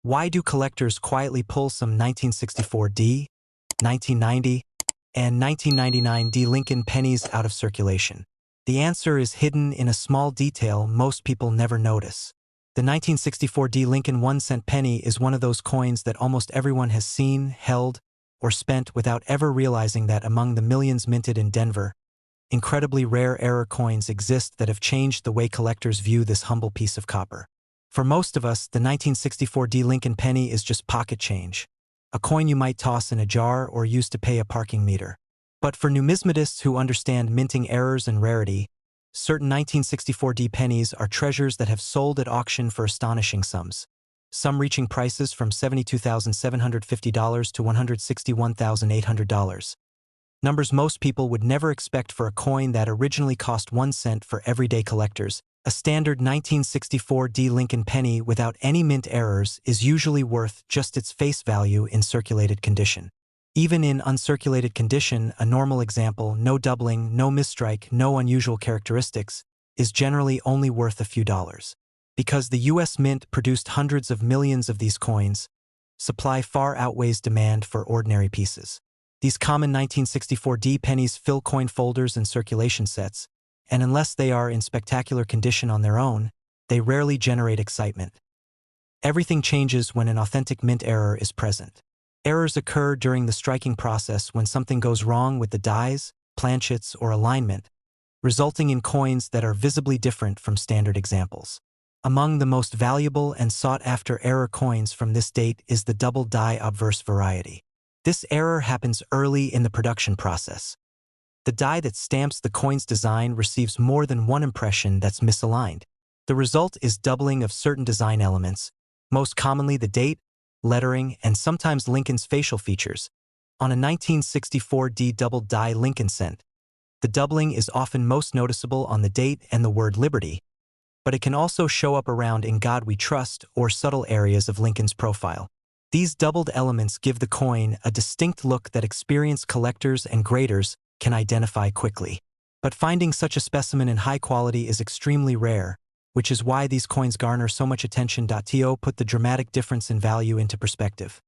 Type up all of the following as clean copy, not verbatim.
Why do collectors quietly pull some 1964D, 1990, and 1999D Lincoln pennies out of circulation? The answer is hidden in a small detail most people never notice. The 1964D Lincoln 1-cent penny is one of those coins that almost everyone has seen, held, or spent without ever realizing that among the millions minted in Denver, incredibly rare error coins exist that have changed the way collectors view this humble piece of copper. For most of us, the 1964D Lincoln penny is just pocket change, a coin you might toss in a jar or use to pay a parking meter. But for numismatists who understand minting errors and rarity, certain 1964D pennies are treasures that have sold at auction for astonishing sums, some reaching prices from $72,750 to $161,800. Numbers most people would never expect for a coin that originally cost 1 cent for everyday collectors. A standard 1964D Lincoln penny without any mint errors is usually worth just its face value in circulated condition. Even in uncirculated condition, a normal example, no doubling, no misstrike, no unusual characteristics, is generally only worth a few dollars. Because the U.S. Mint produced hundreds of millions of these coins, supply far outweighs demand for ordinary pieces. These common 1964D pennies fill coin folders and circulation sets, and unless they are in spectacular condition on their own, they rarely generate excitement. Everything changes when an authentic mint error is present. Errors occur during the striking process when something goes wrong with the dies, planchets, or alignment, resulting in coins that are visibly different from standard examples. Among the most valuable and sought-after error coins from this date is the double die obverse variety. This error happens early in the production process. The die that stamps the coin's design receives more than one impression that's misaligned. The result is doubling of certain design elements, most commonly the date, lettering, and sometimes Lincoln's facial features. On a 1964D double die Lincoln cent, the doubling is often most noticeable on the date and the word Liberty, but it can also show up around In God We Trust or subtle areas of Lincoln's profile. These doubled elements give the coin a distinct look that experienced collectors and graders can identify quickly. But finding such a specimen in high quality is extremely rare, which is why these coins garner so much attention. To put the dramatic difference in value into perspective.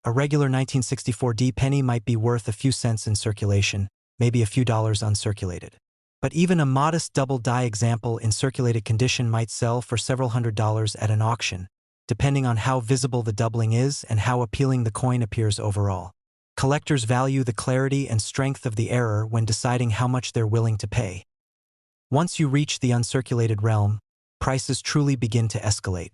A regular 1964D penny might be worth a few cents in circulation, maybe a few dollars uncirculated. But even a modest double die example in circulated condition might sell for several $100s at an auction, depending on how visible the doubling is and how appealing the coin appears overall. Collectors value the clarity and strength of the error when deciding how much they're willing to pay. Once you reach the uncirculated realm, prices truly begin to escalate.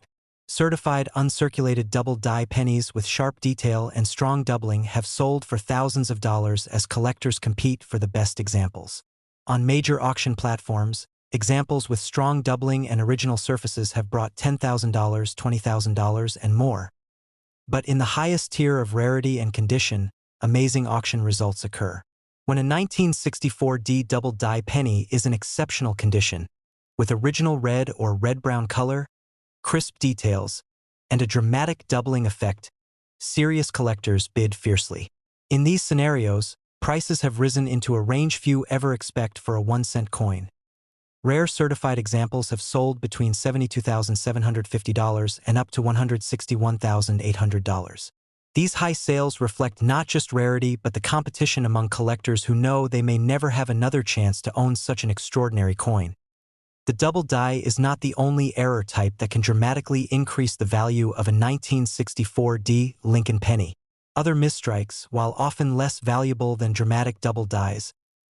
Certified uncirculated double die pennies with sharp detail and strong doubling have sold for thousands of dollars as collectors compete for the best examples. On major auction platforms, examples with strong doubling and original surfaces have brought $10,000, $20,000, and more. But in the highest tier of rarity and condition, amazing auction results occur. When a 1964D double die penny is in exceptional condition, with original red or red-brown color, crisp details, and a dramatic doubling effect, serious collectors bid fiercely. In these scenarios, prices have risen into a range few ever expect for a 1-cent coin. Rare certified examples have sold between $72,750 and up to $161,800. These high sales reflect not just rarity but the competition among collectors who know they may never have another chance to own such an extraordinary coin. The double die is not the only error type that can dramatically increase the value of a 1964D Lincoln penny. Other misstrikes, while often less valuable than dramatic double dies,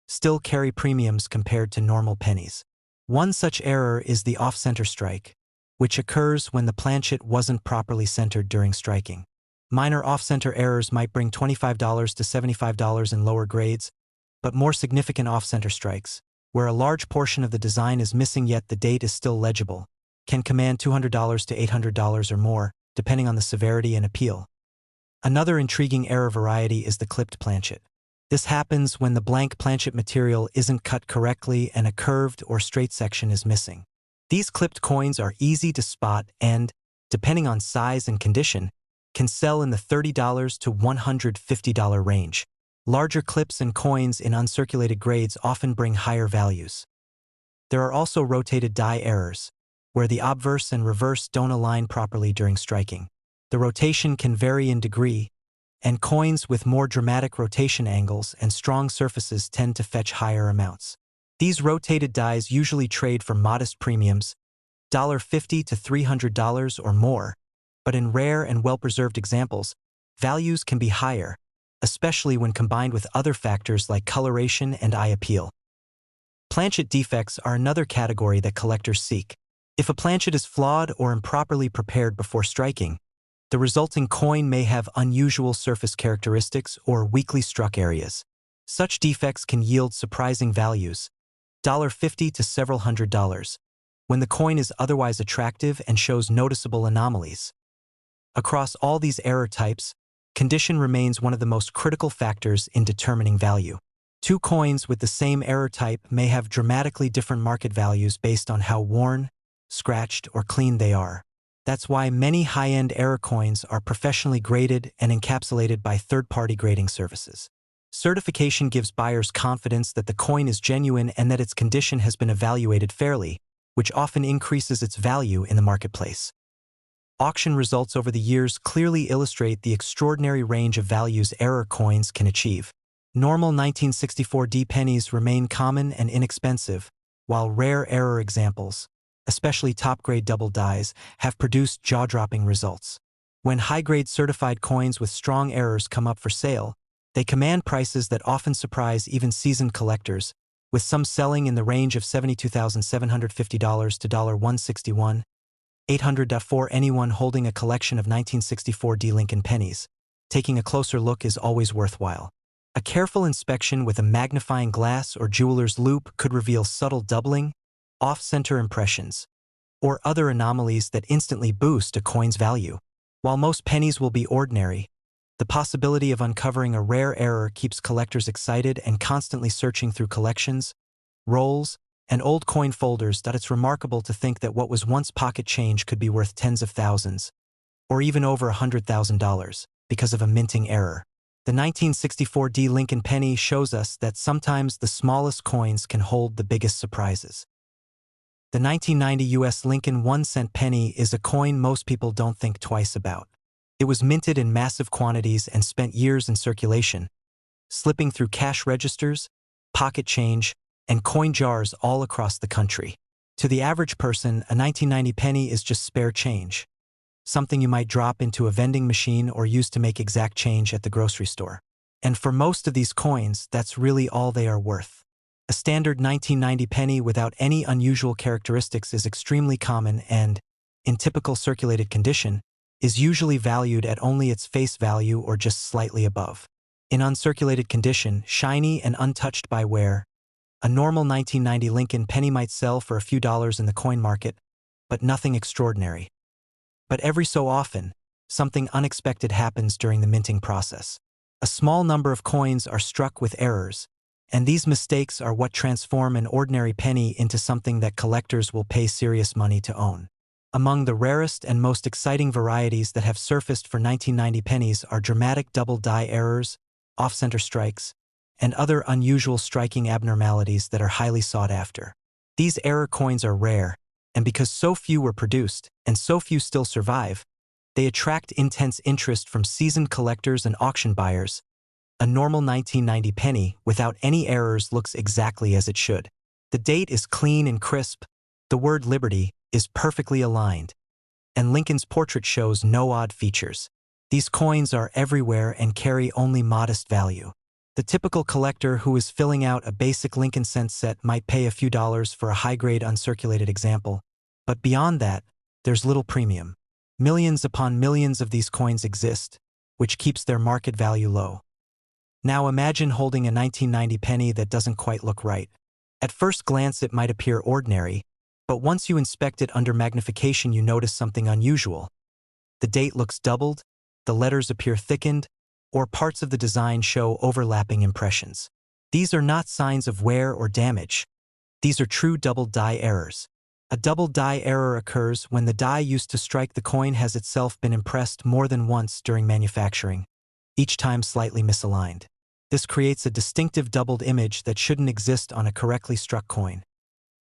still carry premiums compared to normal pennies. One such error is the off-center strike, which occurs when the planchet wasn't properly centered during striking. Minor off-center errors might bring $25 to $75 in lower grades, but more significant off-center strikes, where a large portion of the design is missing yet the date is still legible, can command $200 to $800 or more, depending on the severity and appeal. Another intriguing error variety is the clipped planchet. This happens when the blank planchet material isn't cut correctly and a curved or straight section is missing. These clipped coins are easy to spot and, depending on size and condition, can sell in the $30 to $150 range. Larger clips and coins in uncirculated grades often bring higher values. There are also rotated die errors, where the obverse and reverse don't align properly during striking. The rotation can vary in degree, and coins with more dramatic rotation angles and strong surfaces tend to fetch higher amounts. These rotated dies usually trade for modest premiums, $50 to $300 or more, but in rare and well-preserved examples, values can be higher, especially when combined with other factors like coloration and eye appeal. Planchet defects are another category that collectors seek. If a planchet is flawed or improperly prepared before striking, the resulting coin may have unusual surface characteristics or weakly struck areas. Such defects can yield surprising values, $50 to several $100s, when the coin is otherwise attractive and shows noticeable anomalies. Across all these error types, condition remains one of the most critical factors in determining value. Two coins with the same error type may have dramatically different market values based on how worn, scratched, or clean they are. That's why many high-end error coins are professionally graded and encapsulated by third-party grading services. Certification gives buyers confidence that the coin is genuine and that its condition has been evaluated fairly, which often increases its value in the marketplace. Auction results over the years clearly illustrate the extraordinary range of values error coins can achieve. Normal 1964D pennies remain common and inexpensive, while rare error examples, especially top-grade double dies, have produced jaw-dropping results. When high-grade certified coins with strong errors come up for sale, they command prices that often surprise even seasoned collectors, with some selling in the range of $72,750 to $161,800 for anyone holding a collection of 1964D Lincoln pennies. Taking a closer look is always worthwhile. A careful inspection with a magnifying glass or jeweler's loupe could reveal subtle doubling, off-center impressions, or other anomalies that instantly boost a coin's value. While most pennies will be ordinary, the possibility of uncovering a rare error keeps collectors excited and constantly searching through collections, rolls, and old coin folders. It's remarkable to think that what was once pocket change could be worth tens of thousands, or even over $100,000, because of a minting error. The 1964D Lincoln penny shows us that sometimes the smallest coins can hold the biggest surprises. The 1990 U.S. Lincoln 1-cent penny is a coin most people don't think twice about. It was minted in massive quantities and spent years in circulation, slipping through cash registers, pocket change, and coin jars all across the country. To the average person, a 1990 penny is just spare change, something you might drop into a vending machine or use to make exact change at the grocery store. And for most of these coins, that's really all they are worth. A standard 1990 penny without any unusual characteristics is extremely common and, in typical circulated condition, is usually valued at only its face value or just slightly above. In uncirculated condition, shiny and untouched by wear, a normal 1990 Lincoln penny might sell for a few dollars in the coin market, but nothing extraordinary. But every so often, something unexpected happens during the minting process. A small number of coins are struck with errors, and these mistakes are what transform an ordinary penny into something that collectors will pay serious money to own. Among the rarest and most exciting varieties that have surfaced for 1990 pennies are dramatic double die errors, off-center strikes, and other unusual striking abnormalities that are highly sought after. These error coins are rare, and because so few were produced, and so few still survive, they attract intense interest from seasoned collectors and auction buyers. A normal 1990 penny, without any errors, looks exactly as it should. The date is clean and crisp, the word Liberty is perfectly aligned, and Lincoln's portrait shows no odd features. These coins are everywhere and carry only modest value. The typical collector who is filling out a basic Lincoln cent set might pay a few dollars for a high-grade uncirculated example, but beyond that, there's little premium. Millions upon millions of these coins exist, which keeps their market value low. Now imagine holding a 1990 penny that doesn't quite look right. At first glance it might appear ordinary, but once you inspect it under magnification you notice something unusual. The date looks doubled, the letters appear thickened, or parts of the design show overlapping impressions. These are not signs of wear or damage. These are true double die errors. A double die error occurs when the die used to strike the coin has itself been impressed more than once during manufacturing, each time slightly misaligned. This creates a distinctive doubled image that shouldn't exist on a correctly struck coin.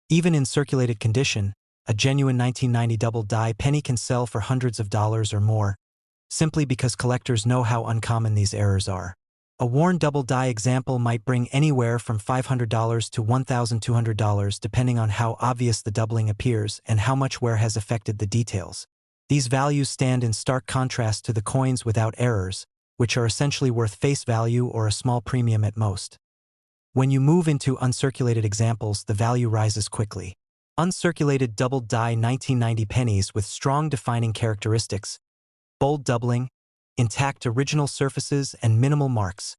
Even in circulated condition, a genuine 1990 double die penny can sell for hundreds of dollars or more, simply because collectors know how uncommon these errors are. A worn double die example might bring anywhere from $500 to $1,200 depending on how obvious the doubling appears and how much wear has affected the details. These values stand in stark contrast to the coins without errors, which are essentially worth face value or a small premium at most. When you move into uncirculated examples, the value rises quickly. Uncirculated double die 1990 pennies with strong defining characteristics, bold doubling, intact original surfaces, and minimal marks,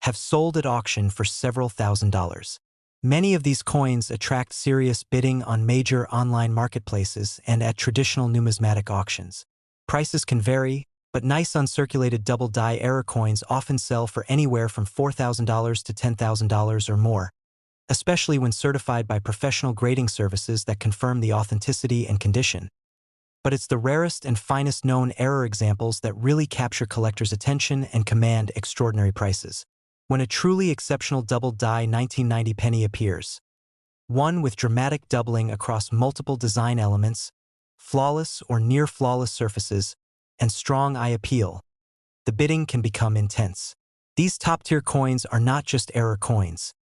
have sold at auction for several $1,000s. Many of these coins attract serious bidding on major online marketplaces and at traditional numismatic auctions. Prices can vary, but nice uncirculated double die error coins often sell for anywhere from $4,000 to $10,000 or more, especially when certified by professional grading services that confirm the authenticity and condition. But it's the rarest and finest known error examples that really capture collectors' attention and command extraordinary prices. When a truly exceptional double die 1990 penny appears, one with dramatic doubling across multiple design elements, flawless or near-flawless surfaces, and strong eye appeal, the bidding can become intense. These top-tier coins are not just error coins.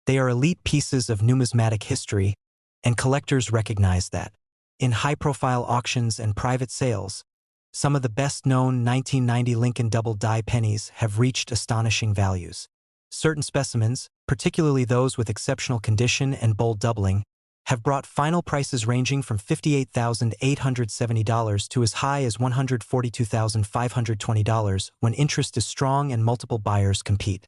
They are elite pieces of numismatic history, and collectors recognize that. In high-profile auctions and private sales, some of the best-known 1990 Lincoln double die pennies have reached astonishing values. Certain specimens, particularly those with exceptional condition and bold doubling, have brought final prices ranging from $58,870 to as high as $142,520 when interest is strong and multiple buyers compete.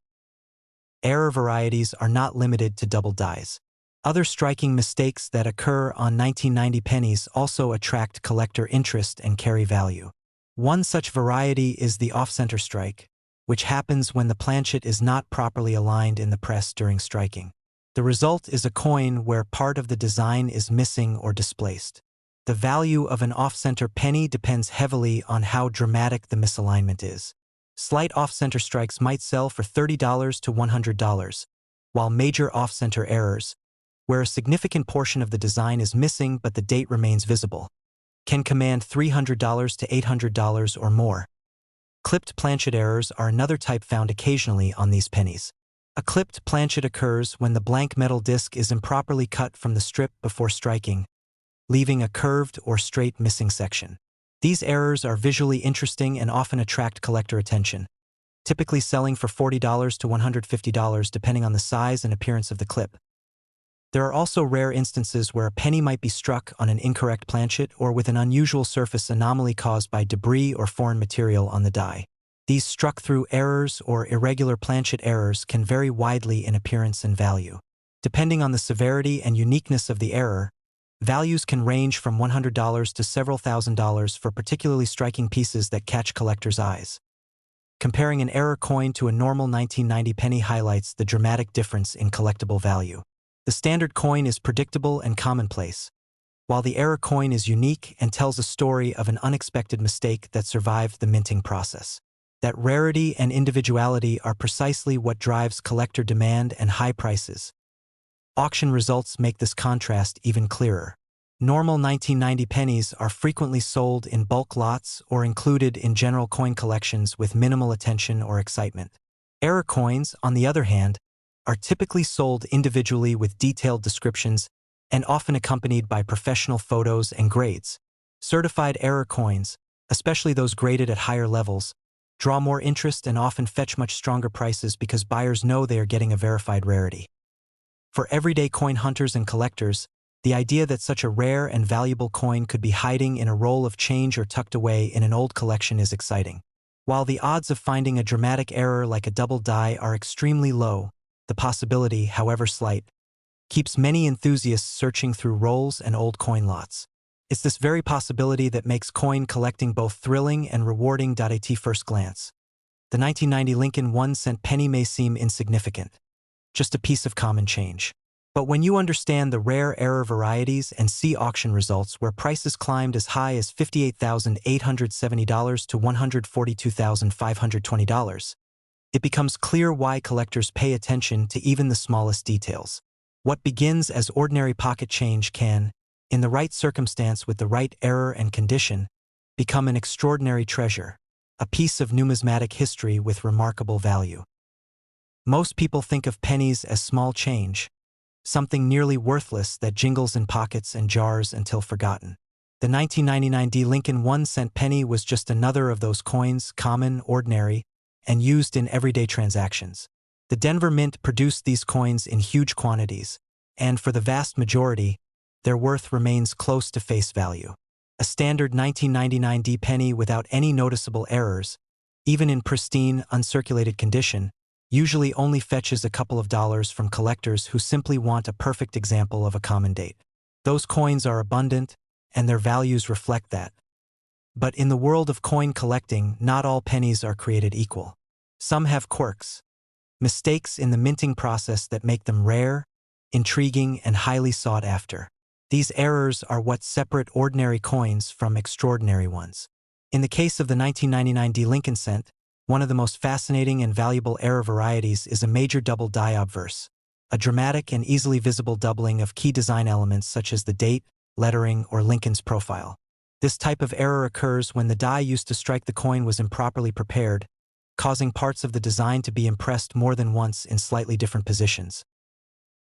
Error varieties are not limited to double dies. Other striking mistakes that occur on 1990 pennies also attract collector interest and carry value. One such variety is the off-center strike, which happens when the planchet is not properly aligned in the press during striking. The result is a coin where part of the design is missing or displaced. The value of an off-center penny depends heavily on how dramatic the misalignment is. Slight off-center strikes might sell for $30 to $100, while major off-center errors, where a significant portion of the design is missing but the date remains visible, can command $300 to $800 or more. Clipped planchet errors are another type found occasionally on these pennies. A clipped planchet occurs when the blank metal disc is improperly cut from the strip before striking, leaving a curved or straight missing section. These errors are visually interesting and often attract collector attention, typically selling for $40 to $150 depending on the size and appearance of the clip. There are also rare instances where a penny might be struck on an incorrect planchet or with an unusual surface anomaly caused by debris or foreign material on the die. These struck-through errors or irregular planchet errors can vary widely in appearance and value. Depending on the severity and uniqueness of the error, values can range from $100 to several $1,000s for particularly striking pieces that catch collectors' eyes. Comparing an error coin to a normal 1990 penny highlights the dramatic difference in collectible value. The standard coin is predictable and commonplace, while the error coin is unique and tells a story of an unexpected mistake that survived the minting process. That rarity and individuality are precisely what drives collector demand and high prices. Auction results make this contrast even clearer. Normal 1990 pennies are frequently sold in bulk lots or included in general coin collections with minimal attention or excitement. Error coins, on the other hand, are typically sold individually with detailed descriptions and often accompanied by professional photos and grades. Certified error coins, especially those graded at higher levels, draw more interest and often fetch much stronger prices because buyers know they are getting a verified rarity. For everyday coin hunters and collectors, the idea that such a rare and valuable coin could be hiding in a roll of change or tucked away in an old collection is exciting. While the odds of finding a dramatic error like a double die are extremely low, the possibility, however slight, keeps many enthusiasts searching through rolls and old coin lots. It's this very possibility that makes coin collecting both thrilling and rewarding. At first glance, the 1990 Lincoln 1-cent penny may seem insignificant, just a piece of common change. But when you understand the rare error varieties and see auction results where prices climbed as high as $58,870 to $142,520, it becomes clear why collectors pay attention to even the smallest details. What begins as ordinary pocket change can, in the right circumstance with the right error and condition, become an extraordinary treasure, a piece of numismatic history with remarkable value. Most people think of pennies as small change, something nearly worthless that jingles in pockets and jars until forgotten. The 1999 D. Lincoln 1-cent penny was just another of those coins, common, ordinary, and used in everyday transactions. The Denver Mint produced these coins in huge quantities, and for the vast majority, their worth remains close to face value. A standard 1999 D penny without any noticeable errors, even in pristine, uncirculated condition, usually only fetches a couple of dollars from collectors who simply want a perfect example of a common date. Those coins are abundant, and their values reflect that. But in the world of coin collecting, not all pennies are created equal. Some have quirks, mistakes in the minting process that make them rare, intriguing, and highly sought after. These errors are what separate ordinary coins from extraordinary ones. In the case of the 1999 D. Lincoln cent, one of the most fascinating and valuable error varieties is a major double die obverse, a dramatic and easily visible doubling of key design elements such as the date, lettering, or Lincoln's profile. This type of error occurs when the die used to strike the coin was improperly prepared, causing parts of the design to be impressed more than once in slightly different positions.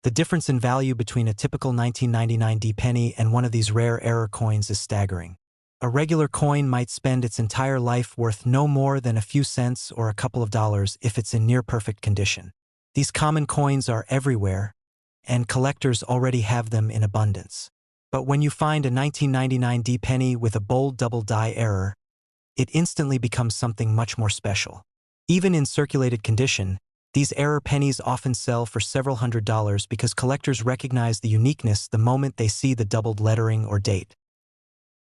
The difference in value between a typical 1999 D penny and one of these rare error coins is staggering. A regular coin might spend its entire life worth no more than a few cents or a couple of dollars if it's in near-perfect condition. These common coins are everywhere, and collectors already have them in abundance. But when you find a 1999 D penny with a bold double die error, it instantly becomes something much more special. Even in circulated condition, these error pennies often sell for several $100s because collectors recognize the uniqueness the moment they see the doubled lettering or date.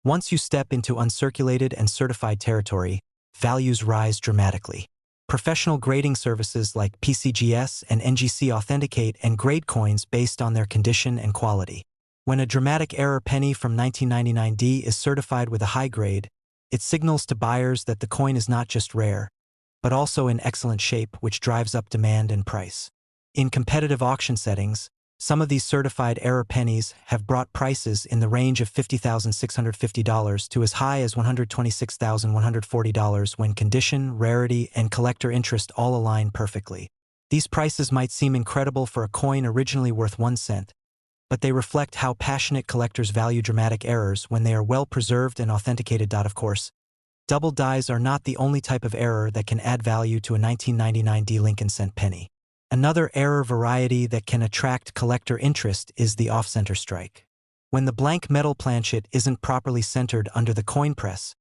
Once you step into uncirculated and certified territory, values rise dramatically. Professional grading services like PCGS and NGC authenticate and grade coins based on their condition and quality. When a dramatic error penny from 1999 D is certified with a high grade, it signals to buyers that the coin is not just rare, but also in excellent shape, which drives up demand and price. In competitive auction settings, some of these certified error pennies have brought prices in the range of $50,650 to as high as $126,140 when condition, rarity, and collector interest all align perfectly. These prices might seem incredible for a coin originally worth 1 cent, but they reflect how passionate collectors value dramatic errors when they are well preserved and authenticated. Of course, double dies are not the only type of error that can add value to a 1999 D. Lincoln cent penny. Another error variety that can attract collector interest is the off-center strike. When the blank metal planchet isn't properly centered under the coin press,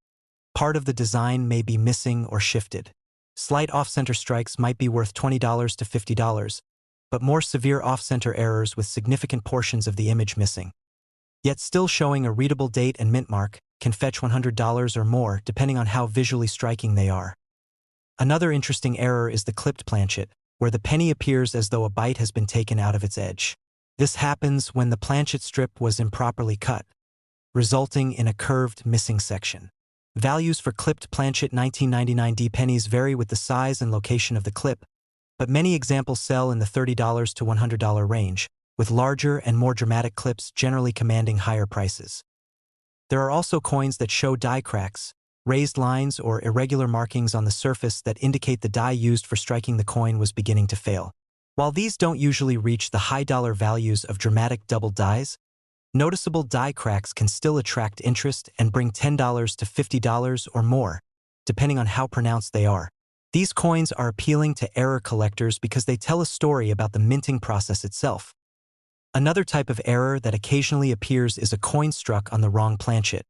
part of the design may be missing or shifted. Slight off-center strikes might be worth $20 to $50, but more severe off-center errors with significant portions of the image missing, yet still showing a readable date and mint mark, can fetch $100 or more depending on how visually striking they are. Another interesting error is the clipped planchet, where the penny appears as though a bite has been taken out of its edge. This happens when the planchet strip was improperly cut, resulting in a curved, missing section. Values for clipped planchet 1999 D pennies vary with the size and location of the clip, but many examples sell in the $30 to $100 range, with larger and more dramatic clips generally commanding higher prices. There are also coins that show die cracks, raised lines, or irregular markings on the surface that indicate the die used for striking the coin was beginning to fail. While these don't usually reach the high dollar values of dramatic double dies, noticeable die cracks can still attract interest and bring $10 to $50 or more, depending on how pronounced they are. These coins are appealing to error collectors because they tell a story about the minting process itself. Another type of error that occasionally appears is a coin struck on the wrong planchet,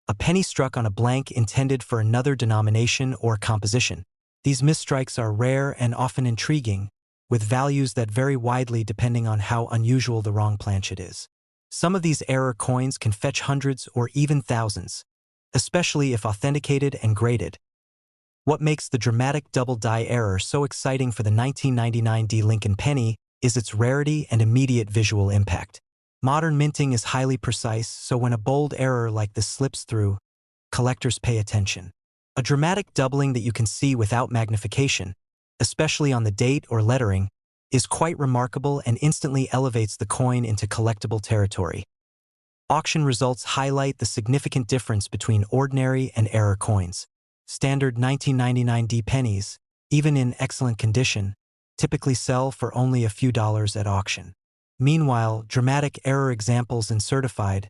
a penny struck on a blank intended for another denomination or composition. These misstrikes are rare and often intriguing, with values that vary widely depending on how unusual the wrong planchet is. Some of these error coins can fetch hundreds or even thousands, especially if authenticated and graded. What makes the dramatic double die error so exciting for the 1999 D. Lincoln penny is its rarity and immediate visual impact. Modern minting is highly precise, so when a bold error like this slips through, collectors pay attention. A dramatic doubling that you can see without magnification, especially on the date or lettering, is quite remarkable and instantly elevates the coin into collectible territory. Auction results highlight the significant difference between ordinary and error coins. Standard 1999 pennies, even in excellent condition, typically sell for only a few dollars at auction. Meanwhile, dramatic error examples in certified,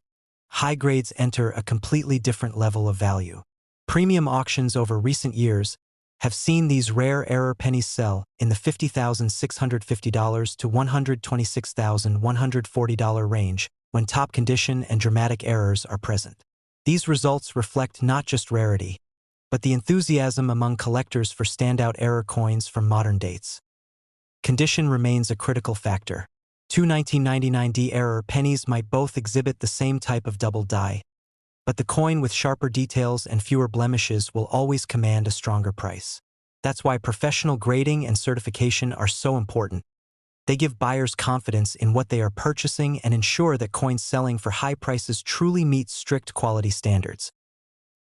high grades enter a completely different level of value. Premium auctions over recent years have seen these rare error pennies sell in the $50,650 to $126,140 range when top condition and dramatic errors are present. These results reflect not just rarity, but the enthusiasm among collectors for standout error coins from modern dates. Condition remains a critical factor. Two 1999 error pennies might both exhibit the same type of double die, but the coin with sharper details and fewer blemishes will always command a stronger price. That's why professional grading and certification are so important. They give buyers confidence in what they are purchasing and ensure that coins selling for high prices truly meet strict quality standards.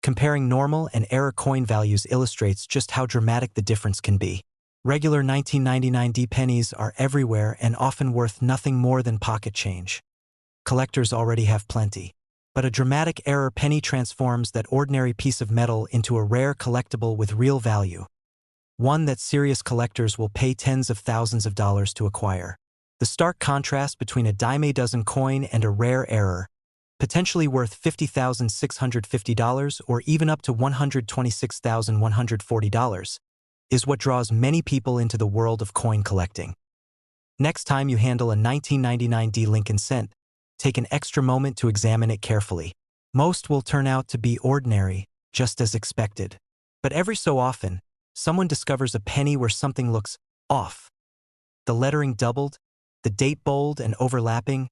Comparing normal and error coin values illustrates just how dramatic the difference can be. Regular 1999 pennies are everywhere and often worth nothing more than pocket change. Collectors already have plenty. But a dramatic error penny transforms that ordinary piece of metal into a rare collectible with real value. One that serious collectors will pay tens of thousands of dollars to acquire. The stark contrast between a dime a dozen coin and a rare error, potentially worth $50,650 or even up to $126,140, is what draws many people into the world of coin collecting. Next time you handle a 1999 Lincoln Cent, take an extra moment to examine it carefully. Most will turn out to be ordinary, just as expected. But every so often, someone discovers a penny where something looks off. The lettering doubled, the date bold and overlapping,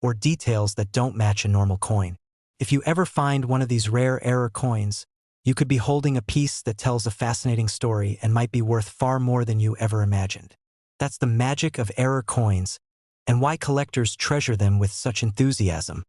or details that don't match a normal coin. If you ever find one of these rare error coins, you could be holding a piece that tells a fascinating story and might be worth far more than you ever imagined. That's the magic of error coins, and why collectors treasure them with such enthusiasm.